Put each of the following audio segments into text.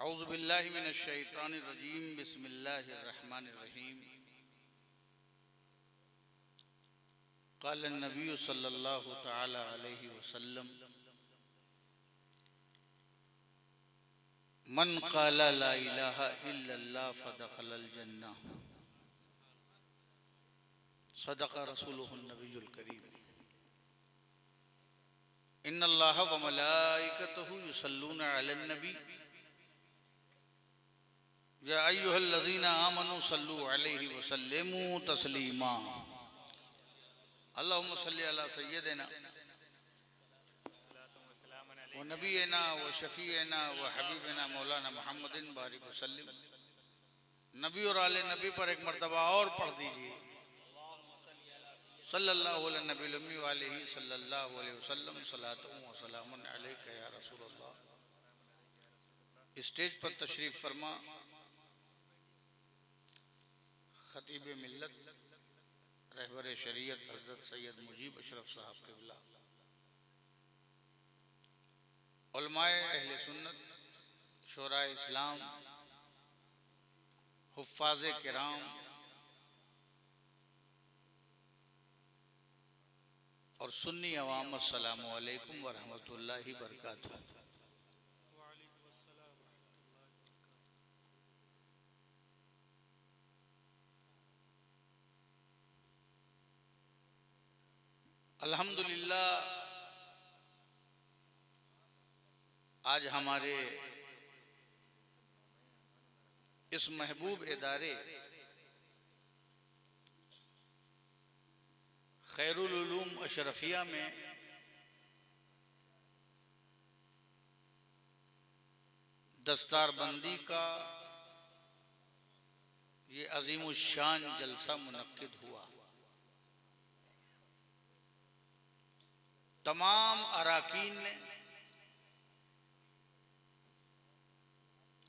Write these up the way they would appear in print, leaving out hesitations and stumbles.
औज़ु बिल्लाहि मिनश शैतानिर रजीम बिस्मिल्लाहिर रहमानिर रहीम। क़ाल नबी सल्लल्लाहु तआला अलैहि वसल्लम मन क़ाला ला इलाहा इल्लल्लाह फ़दख़लल जन्नह। सदक़ रसूलुहुन नबियुल करीम। इन्नल्लाह व मलाइकतहु युसल्लूना अलन नबी या अय्युहल्लज़ीना आमनू सल्लू अलैहि व सल्लिमू तस्लीमा। अल्लाहुम्मा सल्लि अला सय्यदिना व नबीना व शफीना व हबीबना मौलाना मुहम्मदिन बारिक वसल्लिम। नबी और आले नबी पर एक मरतबा और पढ़ दीजिए, सल्लल्लाहु अलैहि नबी उम्मी वालिही सल्लल्लाहु अलैहि वसल्लम सलातु व सलामुन अलैका या रसूलल्लाह। स्टेज पर तशरीफ फरमा खतीब मिल्लत रहबर शरीयत हज़रत सैयद मुजीब अशरफ साहब क़िबला, उलमाए अहले सुन्नत, शोराए इस्लाम, हुफ़्फ़ाज़े किराम और सुन्नी अवाम, अस्सलामु अलैकुम व रहमतुल्लाहि व बरकातुहू। अल्हम्दुलिल्लाह, आज हमारे इस महबूब इदारे खैरुल उलूम अशरफिया में दस्तारबंदी का ये अज़ीमुश्शान जलसा मुनक्किद हुआ। तमाम अराकीन ने,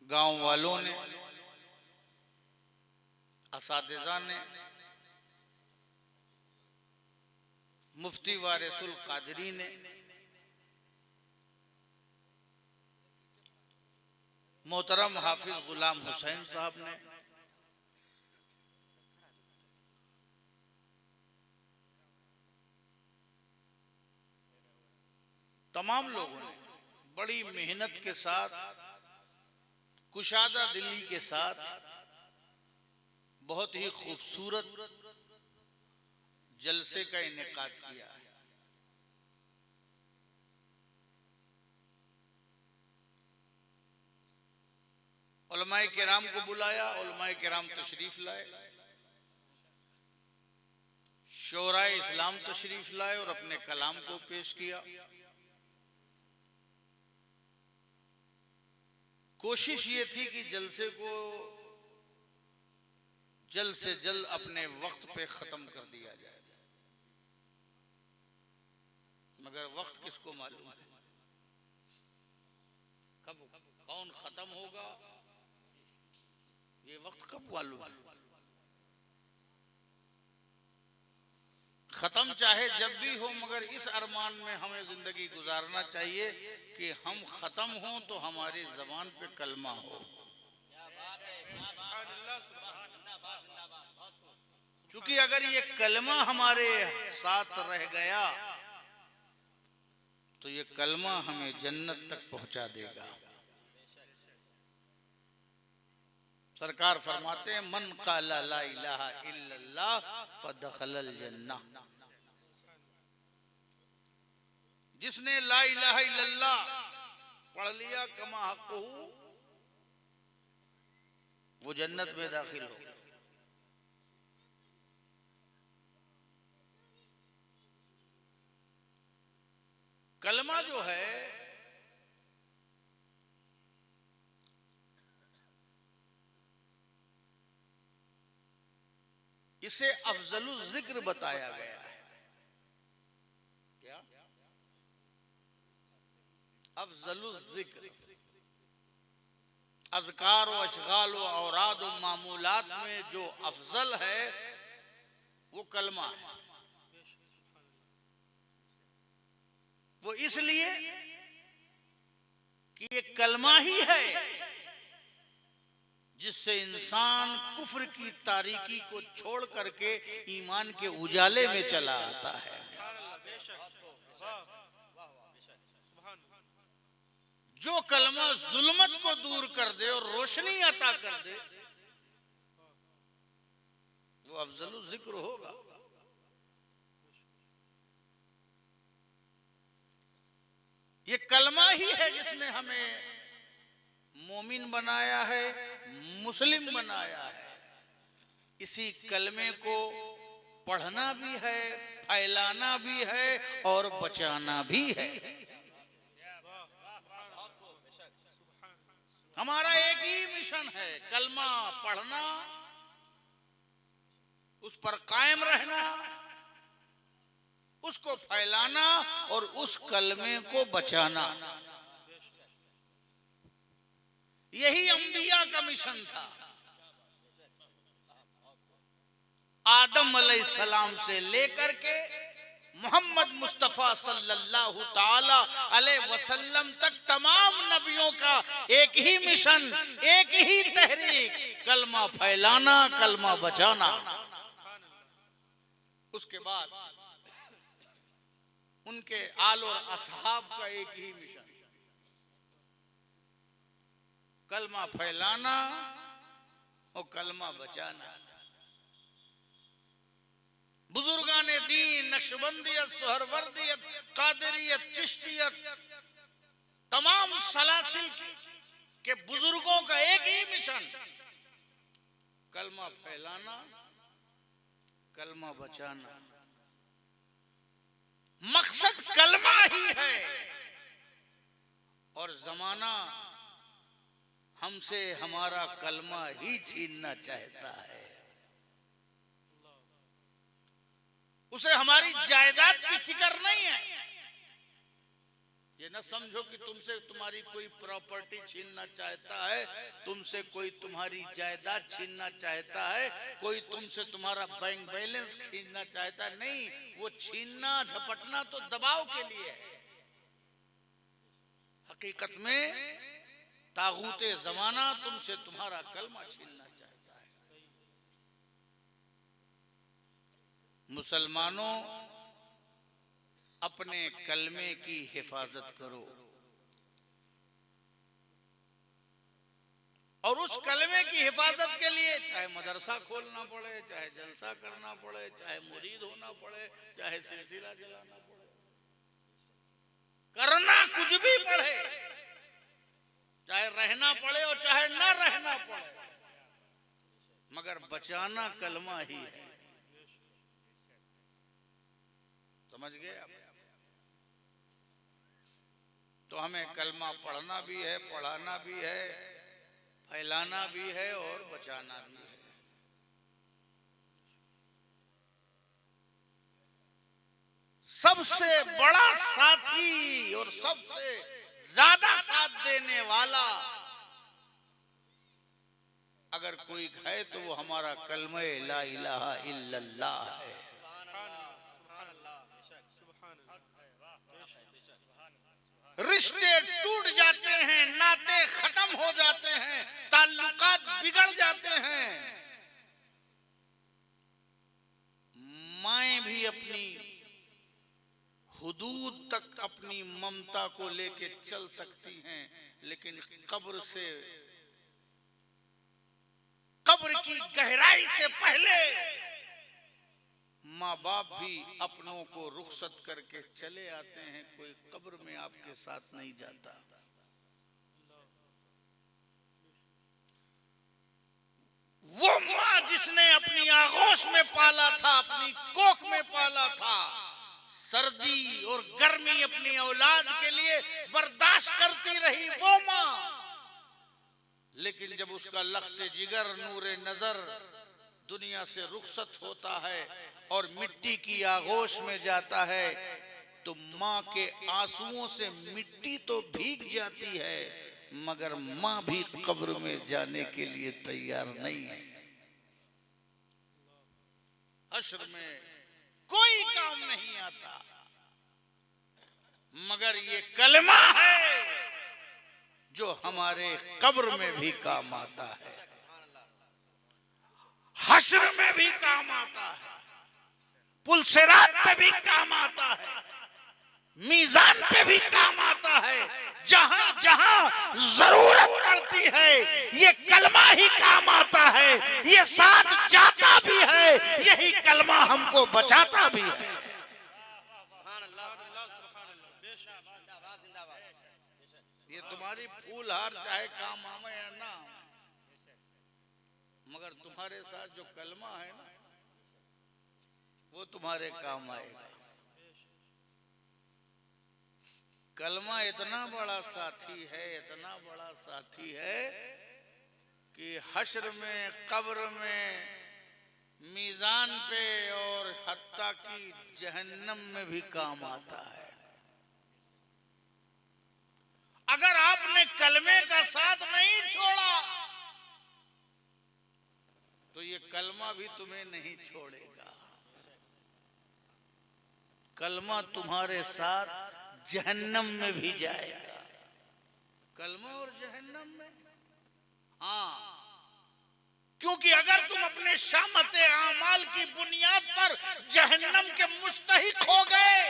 गांव वालों ने, असातिज़ा ने, मुफ्ती वारिसुल कादरी ने, मोहतरम हाफिज गुलाम हुसैन साहब ने, तमाम लोगों ने बड़ी मेहनत के साथ, कुशादा दिली के साथ बहुत ही खूबसूरत जलसे का इनेकाद किया है। उलमाए किराम को बुलाया, उलमाए किराम तशरीफ लाए, शोराए इस्लाम तशरीफ लाए और अपने कलाम को पेश किया। कोशिश ये थी कि जलसे को जल्द से जल्द अपने वक्त पे खत्म कर दिया जाए, मगर वक्त किसको मालूम है कब कौन खत्म होगा, ये वक्त कब मालूम है। खत्म चाहे जब भी हो, मगर इस अरमान में हमें जिंदगी गुजारना चाहिए कि हम खत्म हों तो हमारी जबान पे कलमा हो। क्योंकि अगर ये कलमा हमारे साथ रह गया तो ये कलमा हमें जन्नत तक पहुंचा देगा। सरकार फरमाते हैं मन क़ाला ला इलाहा इल्लल्लाह फ़दख़लल जन्नह। जिसने ला इलाहा इल्लल्लाह पढ़ लिया कमा हक़्क़ुहु, वो जन्नत में दाखिल हो। कलमा जो है इसे अफजलुल जिक्र बताया गया है। क्या अफजलुल जिक्र? अज़कार व अशगाल व औराद व मामूलात में जो अफजल है वो कलमा है। वो इसलिए कि ये कलमा ही है जिससे इंसान कुफ्र की तारीकी को छोड़ करके ईमान के उजाले में चला आता है। जो कलमा जुल्मत को दूर कर दे और रोशनी अता कर दे वो अफजल जिक्र होगा। ये कलमा ही है जिसने हमें मोमिन बनाया है, मुस्लिम बनाया है। इसी कलमे को पढ़ना भी है, फैलाना भी है और बचाना भी है। हमारा एक ही मिशन है, कलमा पढ़ना, उस पर कायम रहना, उसको फैलाना और उस कलमे को बचाना। यही अंबिया का मिशन था। आदम अलैहिस्सलाम से लेकर के मोहम्मद मुस्तफा सल्लल्लाहु ताला अलैहि वसल्लम तक तमाम नबियों का एक ही मिशन, एक ही तहरीक, कलमा फैलाना, कलमा बचाना। उसके बाद उनके आल और असहाब का एक ही मिशन, कलमा फैलाना और कलमा बचाना। बुजुर्गाने दीन, नक्शबंदियत, सुहरवर्दियत, कादरियत, चिश्तियत, तमाम सलासिल के बुजुर्गों का एक ही मिशन, कलमा फैलाना, कलमा बचाना। मकसद कलमा ही है और जमाना हमसे हमारा कलमा ही छीनना चाहता है। उसे हमारी जायदाद की फिक्र नहीं है। ये न समझो कि तुमसे तुम्हारी कोई प्रॉपर्टी छीनना चाहता है, तुमसे कोई तुम्हारी जायदाद छीनना चाहता है, कोई तुमसे तुम्हारा बैंक बैलेंस छीनना चाहता है। नहीं, वो छीनना झपटना तो दबाव के लिए है। हकीकत में तागूते जमाना तुमसे तुम्हारा कलमा छीनना चाहता है। मुसलमानों, अपने कलमे की हिफाजत करो और उस कलमे की हिफाजत के लिए चाहे मदरसा खोलना पड़े, चाहे जलसा करना पड़े, चाहे मुरीद होना पड़े, चाहे सिलसिला जलाना पड़े, करना कुछ भी पड़े, चाहे रहना पड़े और चाहे ना रहना पड़े, मगर बचाना कलमा ही है। समझ गए आप? तो हमें कलमा पढ़ना भी है, पढ़ाना भी है, फैलाना भी है और बचाना भी है। सबसे बड़ा साथी और सबसे ज्यादा साथ देने वाला अगर कोई है तो वो हमारा कलमा ला इलाहा इल्लल्लाह है। रिश्ते टूट जाते हैं, नाते खत्म हो जाते हैं, ताल्लुकात बिगड़ जाते हैं। माएं भी अपनी हुदूद तक अपनी ममता को लेके चल सकती हैं, लेकिन कब्र की गहराई से पहले माँ बाप भी अपनों को रुखसत करके चले आते हैं। कोई कब्र में आपके साथ नहीं जाता। वो माँ जिसने अपनी आगोश में पाला था, अपनी कोख में पाला था, सर्दी और गर्मी अपनी औलाद के लिए बर्दाश्त करती रही वो माँ, लेकिन जब उसका लख्ते जिगर, नूरे नजर दुनिया से रुखसत होता है और मिट्टी की आगोश में जाता है, तो माँ के आंसुओं से मिट्टी तो भीग जाती है, मगर माँ भी कब्र में जाने के लिए तैयार नहीं है। हश्र में कोई काम नहीं आता, मगर ये कलमा है जो हमारे कब्र में भी काम आता है। हश्र में भी काम आता है, पुलसिरात पे भी काम आता है, मीजान पे भी काम आता है। जहां जहां जरूरत पड़ती है ये कलमा ही काम आता है, ये साथ जाता भी है, यही कलमा हमको बचाता भी है। ये तुम्हारी फूल हार चाहे काम आवे या ना, मगर तुम्हारे साथ जो कलमा है ना वो तुम्हारे काम आएगा। कलमा इतना बड़ा साथी है, इतना बड़ा साथी है कि हश्र में, कब्र में, मीजान पे और हत्ता की जहन्नम में भी काम आता है। अगर आपने कलमे का साथ नहीं छोड़ा तो ये कलमा भी तुम्हें नहीं छोड़ेगा। कलमा तुम्हारे साथ जहन्नम में भी जाएगा। कलमा और जहन्नम में, हाँ, क्योंकि अगर तुम अपने शामते आमाल की बुनियाद पर जहन्नम के मुस्तहिक हो गए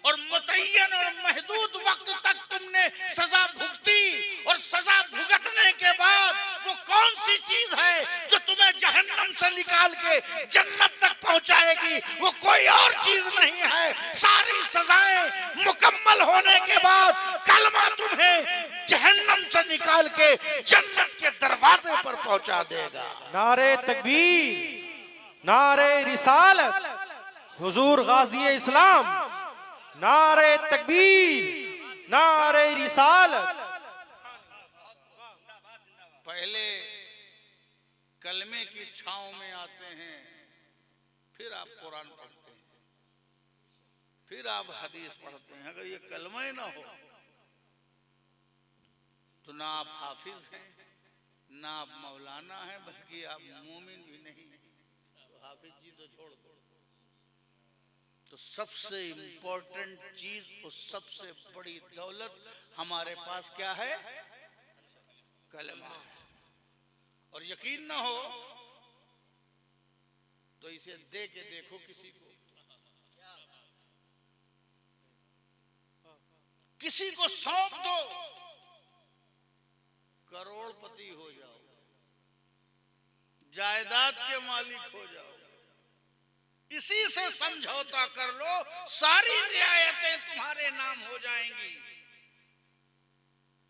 और मुतय्यन और महदूद वक्त तक तुमने सजा भुगती और सजा भुगतने के बाद वो कौन सी चीज है जो तुम्हें जहन्नम से निकाल के जन्नत तक पहुंचाएगी? वो कोई और चीज नहीं है। सारी सजाएं मुकम्मल होने के बाद कलमा तुम्हें जहन्नम से निकाल के जन्नत के दरवाजे पर पहुंचा देगा। नारे तकबीर, नारे रिसालत, हुजूर गाजी इस्लाम, नारे तकबीर, नारे रिसालत। पहले कलमे की छांव में आते हैं, फिर आप कुरान पढ़ते हैं, फिर आप हदीस पढ़ते हैं। अगर ये कलमा ही ना हो तो ना आप हाफिज हैं, ना आप मौलाना हैं, बल्कि आप मोमिन भी नहीं। तो हाफिज जी तो छोड़ दो। तो सबसे इंपॉर्टेंट चीज और सबसे बड़ी दौलत हमारे पास क्या है? कलमा। और यकीन ना हो तो इसे दे के देखो किसी को, किसी को सौंप दो, करोड़पति हो जाओ, जायदाद के मालिक हो जाओ। इसी से समझौता कर लो, सारी रियायतें तुम्हारे नाम हो जाएंगी।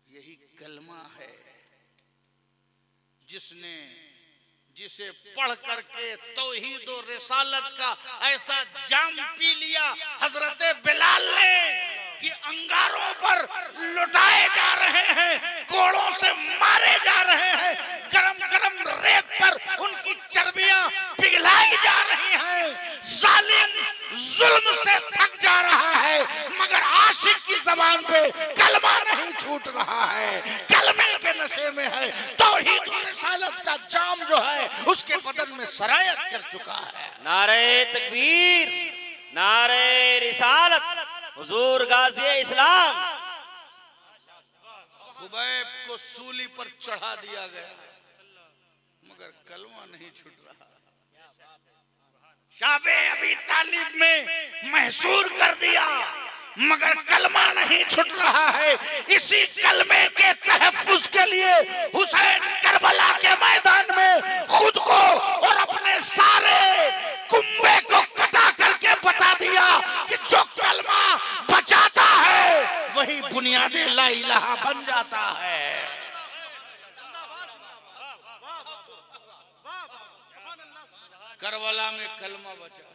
यही कलमा है जिसे पढ़ करके तौहीद और रिसालत का ऐसा जाम पी लिया हजरत बिलाल ने कि अंगारों पर लुटाए जा रहे हैं, कोड़ों से मारे जा रहे हैं, गरम गरम रेत पर उनकी चर्बियां पिघलाई जा रही हैं। जालिम जुल्म से थक जा रहा है, मगर आशिक की जबान पे कलमा नहीं छूट रहा है, कलमे के नशे में है। तौहीद और रिसालत का जाम जो है उसके बदन में सरायत कर चुका है। नारे तकबीर, नारे रिसालत, हुजूर गाजी इस्लाम। खुबैब को सूली पर चढ़ा दिया गया मगर कलमा नहीं छूट रहा। शाबे अबी तालिब में महसूर कर दिया मगर कलमा नहीं छूट रहा है। इसी कलमे के तहफ्फुज के लिए हुसैन करबला के मैदान में खुद को और अपने सारे कुंबे को कटा करके बता दिया कि जो कलमा बचाता है वही बुनियादी ला इलाहा बन जाता है। करबला में कलमा बचा है।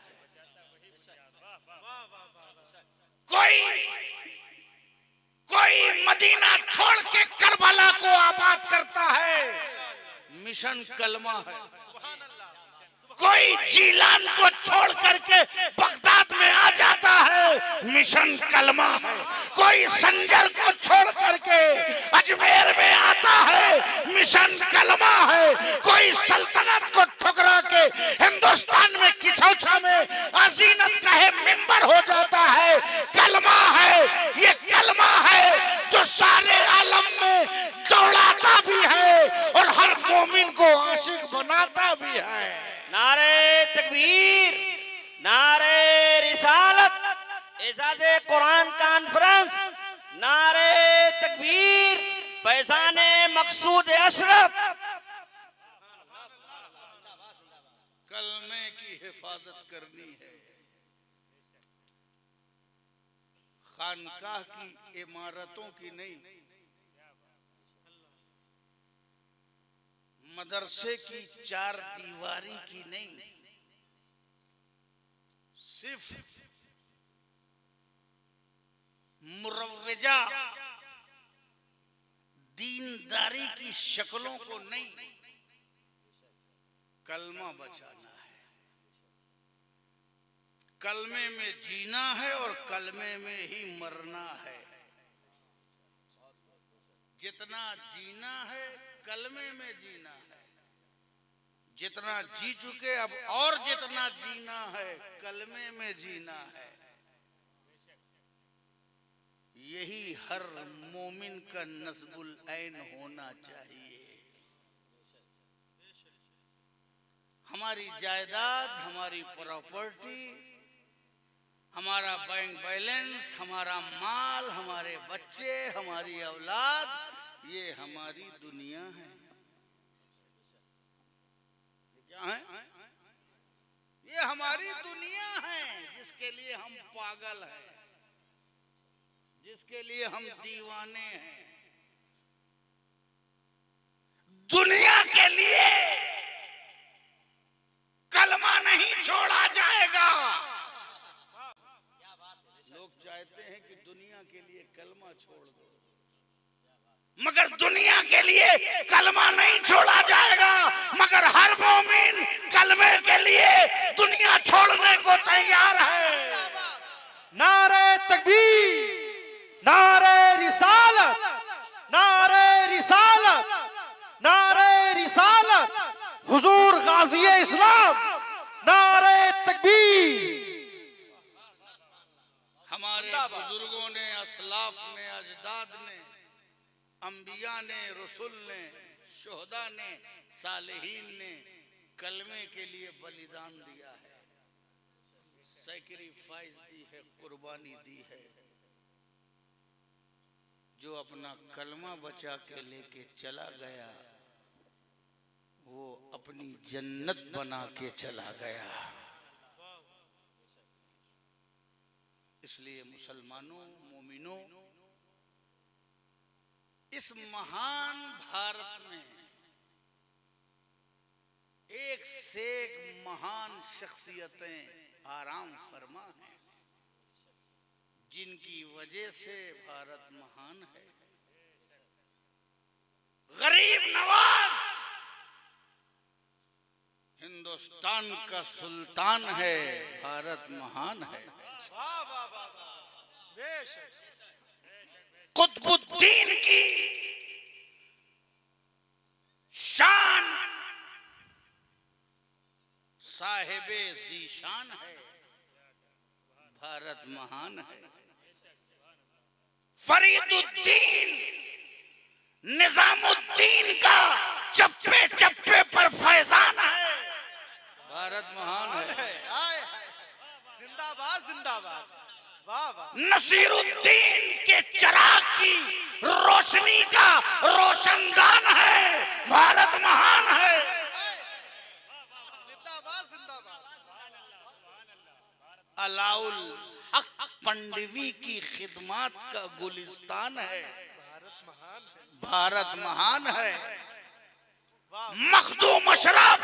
कोई मदीना छोड़ के करबला को आबाद करता है, मिशन कलमा है। कोई जीलान को छोड़ करके बगदाद में आ जाता है, मिशन कलमा है। कोई संजर को छोड़ करके अजमेर में आता है, मिशन कलमा है। कोई सल्तनत को ठुकरा के हिंदुस्तान में किछौछा में अजीनत का है मिंबर हो जाता है, कलमा है। ये कलमा है जो सारे आलम में दौड़ाता भी है और हर मोमिन को आशिक बनाता भी है। नारे तकबीर, नारे रिसालत, एजाज़े कुरान कॉन्फ्रेंस, नारे तकबीर, फैजाने मकसूद अशरफ। कलमे की हिफाजत करनी है, खानकाह की इमारतों की नहीं, मदरसे की चार दीवारी की नहीं, सिर्फ मुरव्वजा दीनदारी की शक्लों को नहीं, कलमा बचाना है। कलमे में जीना है और कलमे में ही मरना है। जितना जीना है कलमे में जीना है, जितना जी चुके अब और जितना जीना है कलमे में जीना है। यही हर मोमिन का नस्बुल ऐन होना चाहिए। हमारी जायदाद, हमारी प्रॉपर्टी, हमारा बैंक बैलेंस, हमारा माल, हमारे बच्चे, हमारी औलाद, ये हमारी दुनिया है। क्या है? ये हमारी दुनिया है जिसके लिए हम पागल हैं, जिसके लिए हम दीवाने हैं। दुनिया के लिए कलमा नहीं छोड़ा जाएगा। लोग चाहते हैं कि दुनिया के लिए कलमा छोड़ दो, मगर दुनिया के लिए कलमा नहीं छोड़ा जाएगा। मगर हर मोमिन कलमे के लिए दुनिया छोड़ने को तैयार है। नारे तकबीर, नारे रिसालत, नारे रिसालत, नारे रिसालत, हुजूर गाज़ी इस्लाम, नारे तकबीर। हमारे बुजुर्गों ने, असलाफ ने, अजदाद ने, अंबिया ने, रसूल ने, शोहदा ने, सालेहीन ने कलमे के लिए बलिदान दिया है, सैक्रिफाइस दी है, कुर्बानी दी है। जो अपना कलमा बचा के लेके चला गया वो अपनी जन्नत बना के चला गया। इसलिए मुसलमानों, मोमिनों, इस महान भारत में एक से एक महान शख्सियतें आराम फरमा हैं, जिनकी वजह से भारत महान है। गरीब नवाज हिंदुस्तान का सुल्तान है, भारत महान है। कुतुबुद्दीन की शान साहिबे ज़ीशान है, भारत महान है। फरीदुद्दीन निजामुद्दीन का चप्पे चप्पे पर फैजान है, भारत महान है। जिंदाबाद, जिंदाबाद, वाह वाह। नसीरुद्दीन के चिराग की रोशनी का रोशनदान है, भारत महान है। जिंदाबाद, जिंदाबाद। अलाउल हक पंडवी की खिदमत का गुलिस्तान है, भारत महान है। मखदूम अशरफ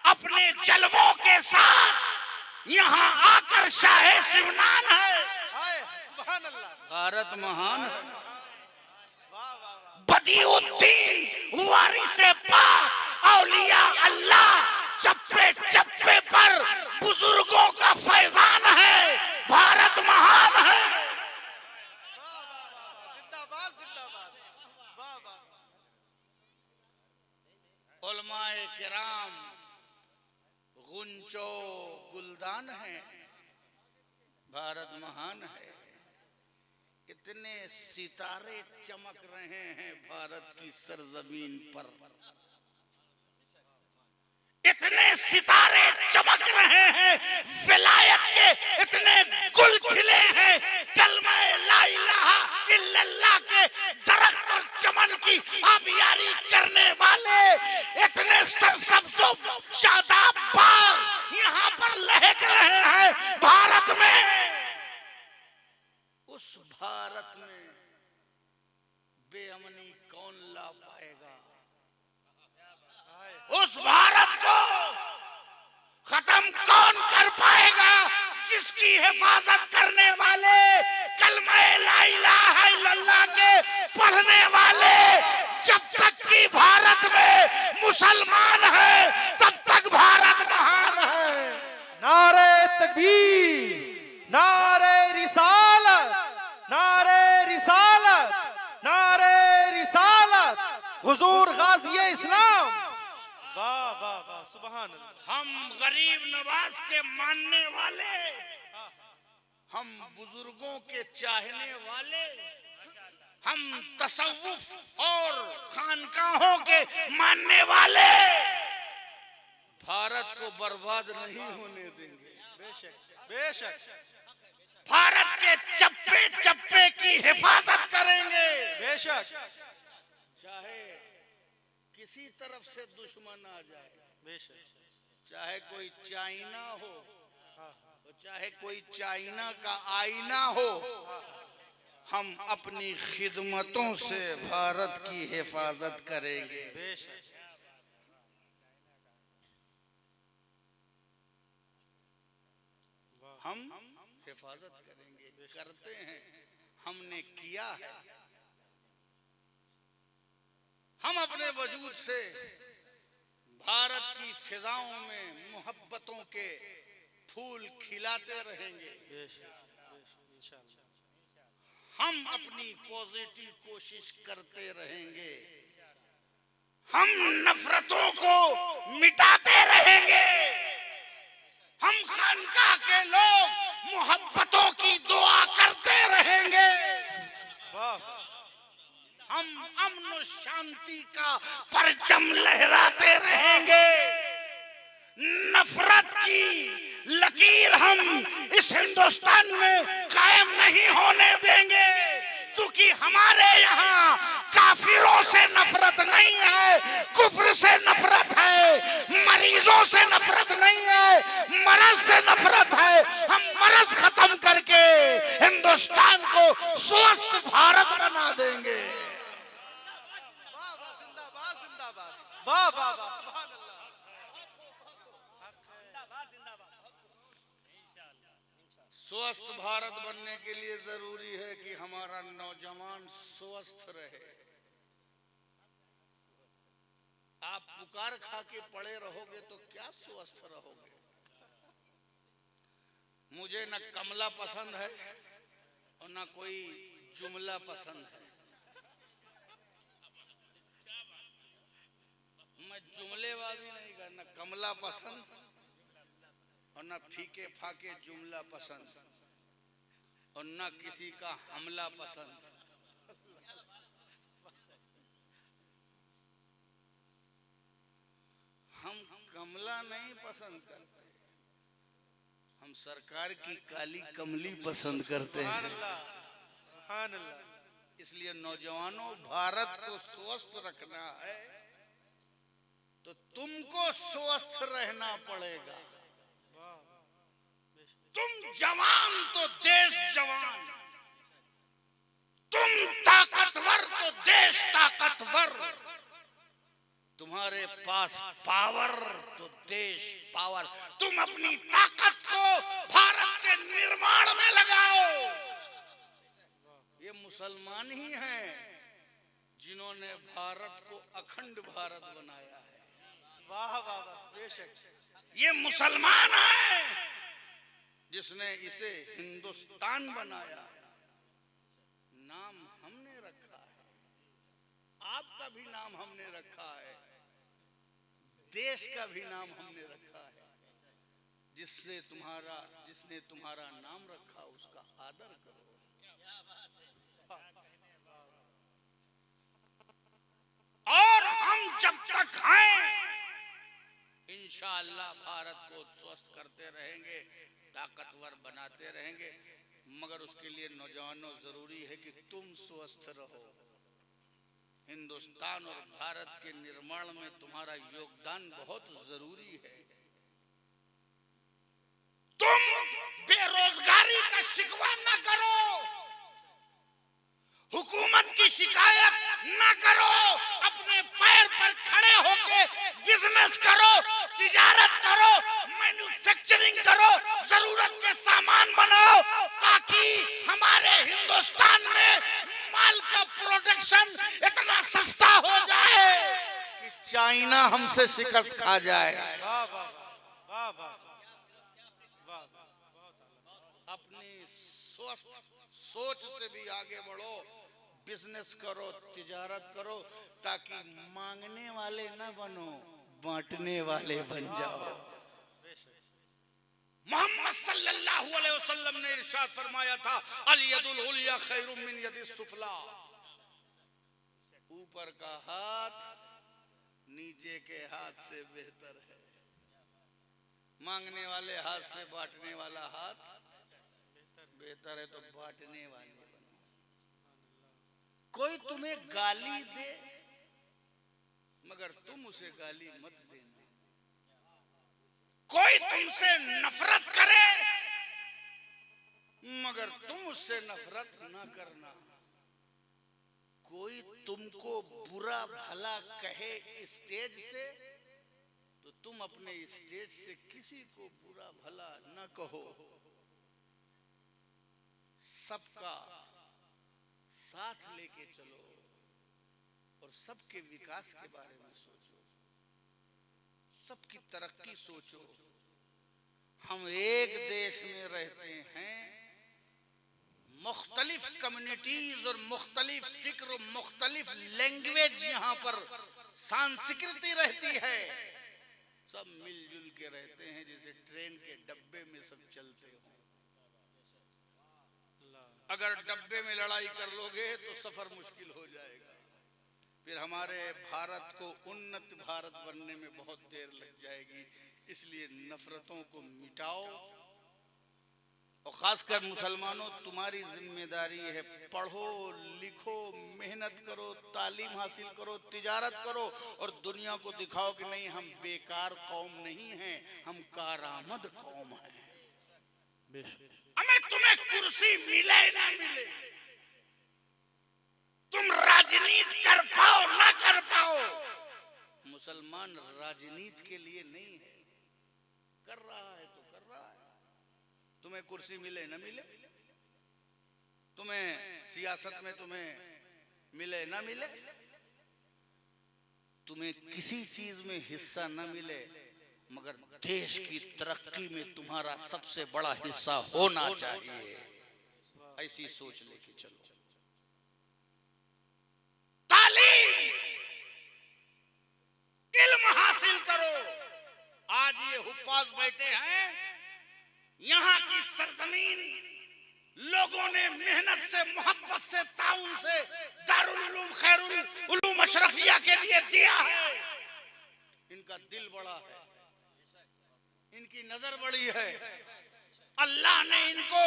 अपने जलवों के साथ यहाँ आकर शाहे शिवनान है, भारत महान है। बदीउद्दीन वारिसे पाक औलिया अल्लाह चप्पे चप्पे पर बुजुर्गों का फैजान है, भारत महान है। जिंदाबाद, जिंदाबाद, वाह वाह। उलमाए किराम गुंचो गुलदान है, भारत महान है। इतने सितारे चमक रहे हैं भारत की सरजमीन पर, इतने सितारे चमक रहे हैं, विलायत के इतने गुल खिले हैं, कलमा ला इलाहा इल्लल्लाह के दरख्त और चमन की आबियारी करने वाले इतने सरसब्ज़ो शादाब बाग यहाँ पर लहक रहे हैं भारत में। उस भारत में बेअमनी कौन ला पाएगा? उस भारत को खत्म कौन कर पाएगा जिसकी हिफाजत करने वाले, कलमा ला इलाहा इल्लल्लाह के पढ़ने वाले जब तक कि भारत में मुसलमान है तब तक भारत महान है। नारे तकबीर, नारे रिसालत, नारे रिसालत, नारे रिसालत, हुजूर गाज़ी इस्लाम। वाह वाह वाह, सुभान अल्लाह। हम गरीब नवाज के मानने वाले, हम बुजुर्गों के चाहने वाले, हम तसव्वुफ और खानकाहों के मानने वाले भारत को बर्बाद नहीं होने देंगे। बेशक बेशक, भारत के चप्पे चप्पे की हिफाजत करेंगे। बेशक, चाहे किसी तरफ से दुश्मन आ जाए, बेशक, चाहे कोई चाइना हो, चाहे कोई चाइना का आईना हो, हम अपनी खिदमतों से भारत की हिफाजत करेंगे। बेशक, हम हिफाजत करेंगे, करते हैं, हमने किया है। हम अपने वजूद से भारत की फिजाओं में मोहब्बतों के फूल खिलाते रहेंगे। हम अपनी पॉजिटिव कोशिश करते रहेंगे, हम नफरतों को मिटाते रहेंगे, हम खानका के लोग मोहब्बतों की दुआ करते रहेंगे, हम अमन और शांति का परचम लहराते रहेंगे। नफरत की लकीर हम इस हिंदुस्तान में कायम नहीं होने देंगे, क्योंकि हमारे यहाँ काफिरों से नफरत नहीं है, कुफ्र से नफरत है, मरीजों से नफरत नहीं है, मरज से नफरत है। हम मरज खत्म करके हिंदुस्तान को स्वस्थ भारत बना देंगे। जिंदाबाद जिंदाबाद, वाह वाह वाह, सुभान अल्लाह। स्वस्थ भारत बनने के लिए जरूरी है कि हमारा नौजवान स्वस्थ रहे। आप पुकार खा के पड़े रहोगे तो क्या स्वस्थ रहोगे? मुझे न कमला पसंद है और न कोई जुमला पसंद है। मैं जुमलेबाजी नहीं कर, न कमला पसंद और न फीके फाके जुमला पसंद और न किसी का हमला पसंद। हम कमला नहीं पसंद करते, हम सरकार की काली कमली पसंद करते हैं। सुभान अल्लाह। इसलिए नौजवानों, भारत को स्वस्थ रखना है तो तुमको स्वस्थ रहना पड़ेगा। तुम जवान तो देश जवान, तुम ताकतवर तो देश ताकतवर, तुम्हारे पास पावर तो देश पावर। तुम अपनी ताकत को भारत के निर्माण में लगाओ। ये मुसलमान ही हैं जिन्होंने भारत को अखंड भारत बनाया है। वाह वाह वाह, बेशक। ये मुसलमान है जिसने इसे हिंदुस्तान बनाया। नाम हमने रखा है, आपका भी नाम हमने रखा है, देश का भी नाम हमने रखा है। जिसने तुम्हारा नाम रखा उसका आदर करो। खाएं, इंशाअल्लाह भारत को स्वस्थ करते रहेंगे, ताकतवर बनाते रहेंगे। मगर उसके लिए नौजवानों जरूरी है कि तुम स्वस्थ रहो। हिंदुस्तान और भारत के निर्माण में तुम्हारा योगदान बहुत जरूरी है। तुम बेरोजगारी का शिकवा न करो, हुकूमत की शिकायत न करो, अपने पैर पर खड़े होके बिजनेस करो, तिजारत करो, मैन्युफैक्चरिंग करो, जरूरत के सामान बनाओ, ताकि हमारे हिंदुस्तान में माल का प्रोडक्शन इतना सस्ता हो जाए कि चाइना हमसे शिकस्त खा जाए। वाह वाह वाह वाह वाह। अपनी स्वस्थ सोच से भी आगे बढ़ो, बिजनेस करो, तिजारत करो, ताकि मांगने वाले न बनो, बांटने वाले बन जाओ। मोहम्मद सल्लल्लाहु अलैहि वसल्लम ने इरशाद फरमाया था, अल यदुल उलिया खैरुम मिन यदिस सुफला। ऊपर का हाथ नीचे के हाथ से बेहतर है। मांगने वाले हाथ से बांटने वाला हाथ बेहतर है, तो बांटने वाले बनो। कोई तुम्हें गाली दे, मगर तुम उसे गाली मत देना। कोई तुमसे नफरत करे, मगर तुम उससे नफरत ना करना। कोई तुमको बुरा भला कहे स्टेज से, तो तुम अपने स्टेज से किसी को बुरा भला न कहो। सबका साथ लेके चलो और सबके विकास के बारे में सोचो, सबकी तरक्की सोचो। हम एक देश में रहते हैं, मुख्तलिफ कम्युनिटीज और मुख्तलिफ फिक्र, मुख्तलिफ लैंग्वेज यहाँ पर संस्कृति रहती है। सब मिलजुल के रहते हैं, जैसे ट्रेन के डब्बे में सब चलते हो। अगर डब्बे में लड़ाई कर लोगे तो सफर मुश्किल हो जाएगा। फिर हमारे भारत को उन्नत भारत बनने में बहुत देर लग जाएगी। इसलिए नफरतों को मिटाओ। और खासकर मुसलमानों, तुम्हारी जिम्मेदारी है, पढ़ो लिखो, मेहनत करो, तालीम हासिल करो, तिजारत करो और दुनिया को दिखाओ कि नहीं, हम बेकार कौम नहीं हैं, हम कारामद कौम हैं। हमें तुम्हें कुर्सी मिले ना मिले, तुम राजनीति कर पाओ ना कर पाओ, मुसलमान राजनीति के लिए नहीं है। कर रहा है तो कर रहा है। तुम्हें कुर्सी मिले ना मिले, तुम्हें सियासत में तुम्हें मिले ना मिले, तुम्हें किसी चीज में हिस्सा ना मिले, मगर देश की तरक्की में तुम्हारा सबसे बड़ा हिस्सा होना चाहिए। ऐसी सोच लेके चलो। तालीम, इल्म हासिल करो। आज ये हुफ्फाज बैठे हैं, यहाँ की सरजमीन लोगों ने मेहनत से, मोहब्बत से, ताउन से दारुल उलूम खैरुल उलूम अशरफिया के लिए दिया है। इनका दिल बड़ा है, इनकी नजर बड़ी है। अल्लाह ने इनको,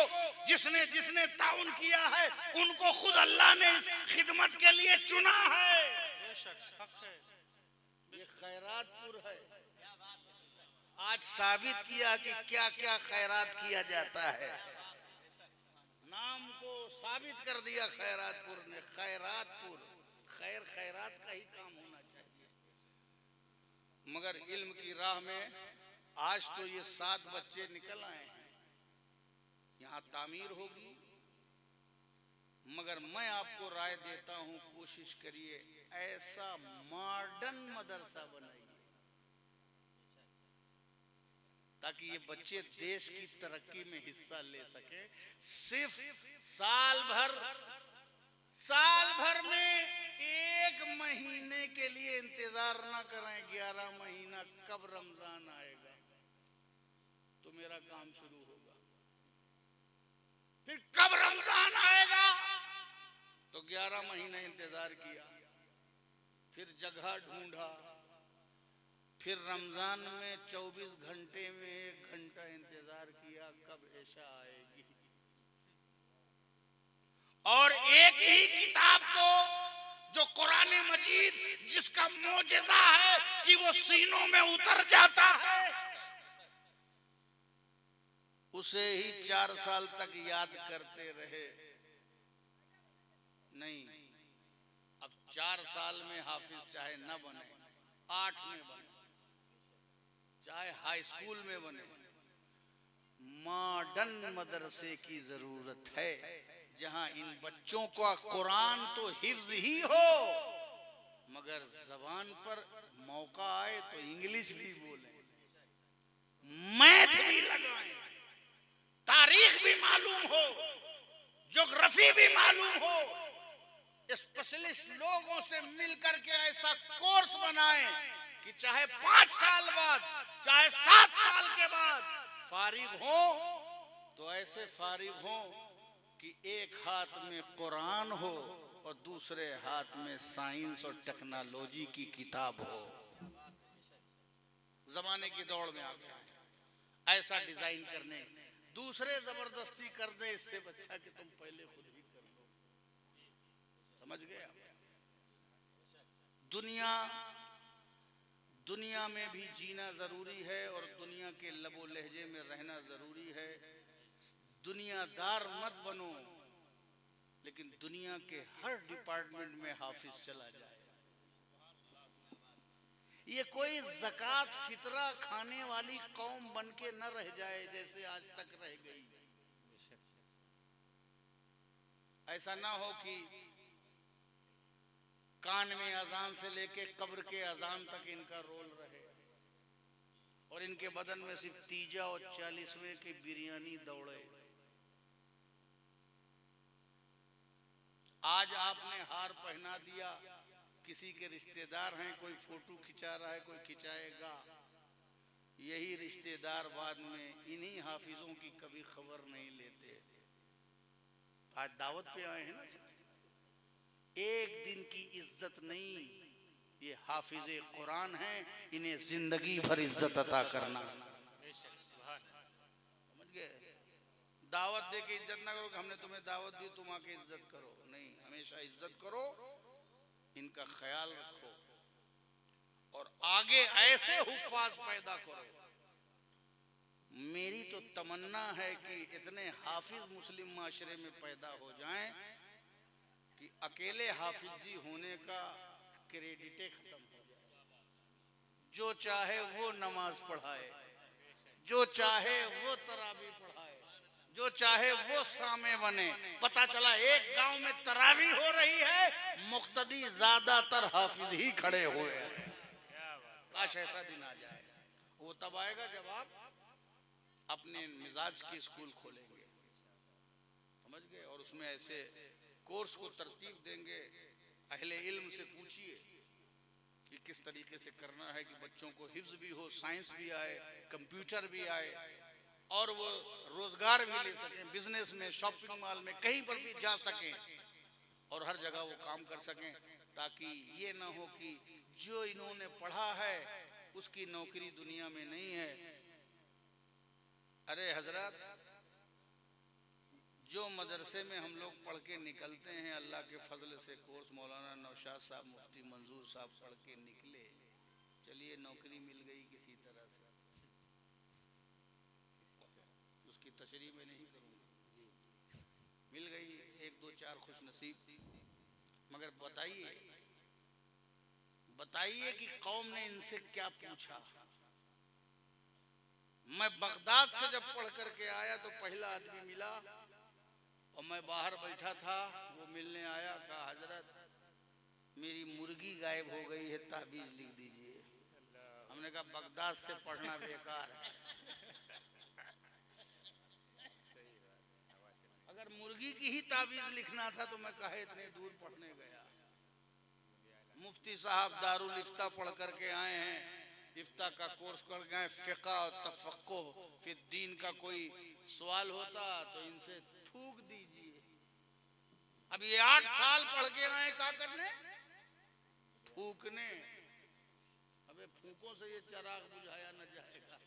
जिसने जिसने ताउन किया है, उनको खुद अल्लाह ने इस खिदमत के लिए चुना है। ये खैरातपुर है। आज साबित किया कि क्या क्या खैरात किया जाता है। नाम को साबित कर दिया खैरातपुर ने। खैरातपुर, खैर खैरात का ही काम होना चाहिए। मगर इल्म की राह में आज तो ये 7 बच्चे निकल आए हैं। यहाँ तामीर होगी, मगर मैं आपको राय देता हूँ, कोशिश करिए ऐसा मॉडर्न मदरसा बनाइए ताकि ये बच्चे देश की तरक्की में हिस्सा ले सके। सिर्फ साल भर में 1 महीने के लिए इंतजार ना करें। 11 महीना कब रमजान आएगा तो मेरा काम शुरू होगा, फिर कब रमजान आएगा तो 11 महीने इंतजार किया, फिर जगह ढूंढा, फिर रमजान में 24 घंटे में 1 घंटा इंतजार किया कब ऐशा आएगी, और एक ही किताब को जो कुरान मजीद जिसका मोजेज़ा है कि वो सीनों में उतर जाता है, उसे ही 4 साल तक याद करते रहे। नहीं, अब 4 साल में हाफिज चाहे न बने, 8 में बने, चाहे हाई स्कूल में बने, मॉडर्न मदरसे की जरूरत है जहां इन बच्चों का कुरान तो हिफ्ज ही हो, मगर जबान पर मौका आए तो इंग्लिश भी बोले, मैथ भी लगाएं, तारीख भी मालूम हो, ज्योग्राफी भी मालूम हो, स्पेशलिस्ट लोगों से मिलकर के ऐसा कोर्स बनाएं कि चाहे 5 साल बाद, चाहे 7 साल के बाद फारिग हो तो ऐसे फारिग हो कि एक हाथ में कुरान हो और दूसरे हाथ में साइंस और टेक्नोलॉजी की किताब हो। जमाने की दौड़ में आ गया है ऐसा डिजाइन करने, दूसरे जबरदस्ती कर दे, इससे अच्छा कि तुम पहले खुद ही कर लो। समझ गए? दुनिया में भी जीना जरूरी है और दुनिया के लबो लहजे में रहना जरूरी है। दुनियादार मत बनो, लेकिन दुनिया के हर डिपार्टमेंट में हाफिज चला जाए। ये कोई ज़कात फितरा खाने वाली कौम बन के न रह जाए जैसे आज तक रह गई। ऐसा ना हो कि कान में अजान से लेके कब्र के अजान तक इनका रोल रहे और इनके बदन में सिर्फ तीजा और 40वें की बिरयानी दौड़े। आज आपने हार पहना दिया, किसी के रिश्तेदार हैं, कोई फोटो खिंचा रहा है, कोई खिंचाएगा, यही रिश्तेदार बाद में इन्हीं हाफिजों की कभी खबर नहीं लेते। आज दावत पे आए हैं ना, एक दिन की इज्जत नहीं, ये हाफिज कुरान हैं, इन्हें जिंदगी भर इज्जत अता करना। समझ गए? दावत दे के इज्जत ना करो कि हमने तुम्हें दावत दी तुम आके इज्जत करो, नहीं, हमेशा इज्जत करो, इनका ख्याल रखो और आगे ऐसे हुफ्फाज पैदा करो। मेरी तो तमन्ना है कि इतने हाफिज मुस्लिम माशरे में पैदा हो जाएं कि अकेले हाफिज जी होने का क्रेडिट खत्म हो जाए। जो चाहे वो नमाज पढ़ाए, जो चाहे वो तरावी पढ़ाए, जो चाहे वो सामे बने। पता चला एक गांव में तरावी हो रही है, मुक्तदी ज्यादातर हाफिज ही खड़े हुए हैं। काश ऐसा दिन आ जाए। वो तब आएगा जब आप अपने मिजाज की स्कूल खोलेंगे। समझ गए? और उसमें ऐसे कोर्स को तरतीब देंगे। अहले इल्म से पूछिए कि किस तरीके से करना है कि बच्चों को हिफ्ज भी हो, साइंस भी आए, कंप्यूटर भी आए और वो रोजगार भी ले सकें, बिजनेस में, शॉपिंग मॉल में, कहीं पर भी जा सकें और हर जगह वो काम कर सकें, ताकि ये ना हो कि जो इन्होंने पढ़ा है उसकी नौकरी दुनिया में नहीं है। अरे हजरत, जो मदरसे में हम लोग पढ़ के निकलते हैं अल्लाह के फजल से, कोर्स मौलाना नौशाद साहब, मुफ्ती मंजूर साहब पढ़ के निकले, चलिए नौकरी मिल गई किसी तरह से, उसकी तशरीह में नहीं करूँगा, मिल गई 1 2 4 खुश नसीब। मगर बताइए कि कौम ने इनसे क्या पूछा। मैं बगदाद से जब पढ़ करके आया तो पहला आदमी मिला और मैं बाहर बैठा था, वो मिलने आया, कहा हजरत मेरी मुर्गी गायब हो गई है, ताबीज लिख दीजिए। हमने कहा बगदाद से पढ़ना बेकार है। अगर मुर्गी की ही ताबीज लिखना था तो मैं कहे इतने दूर पढ़ने गया। मुफ्ती साहब दारुल इफ्ता पढ़ करके आए हैं, इफ्ता का कोर्स कर गए, फिक़ा और तफक्कुह फिर दीन का कोई सवाल होता तो इनसे थूक दीजिए। अब ये 8 साल पढ़ के आए क्या करने? थूकने। अब अबे फूकों से ये चिराग बुझाया न जाएगा।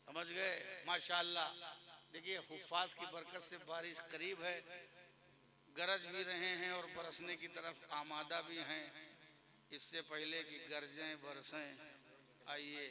समझ गए? माशाअल्लाह। देखिए हुफ्फाज की बरकत से बारिश करीब है, गरज भी रहे हैं और बरसने की तरफ आमादा भी हैं। इससे पहले कि गरजें बरसें, आइए